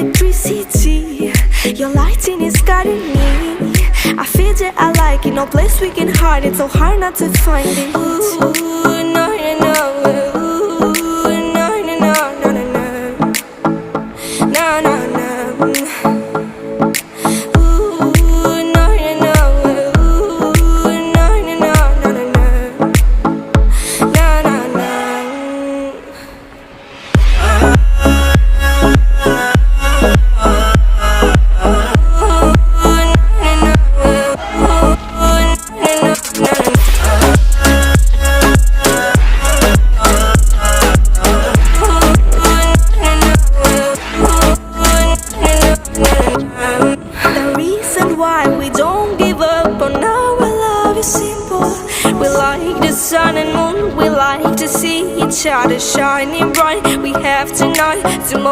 electricity. Your lighting is guiding me. I feel that I like it. No place we can hide it. So hard not to find it. Ooh, no, no, no. Ooh, no, no, no, no, no, no. No, no, no. The reason why we don't give up on our love is simple. We like the sun and moon. We like to see each other shining bright. We have tonight, tomorrow.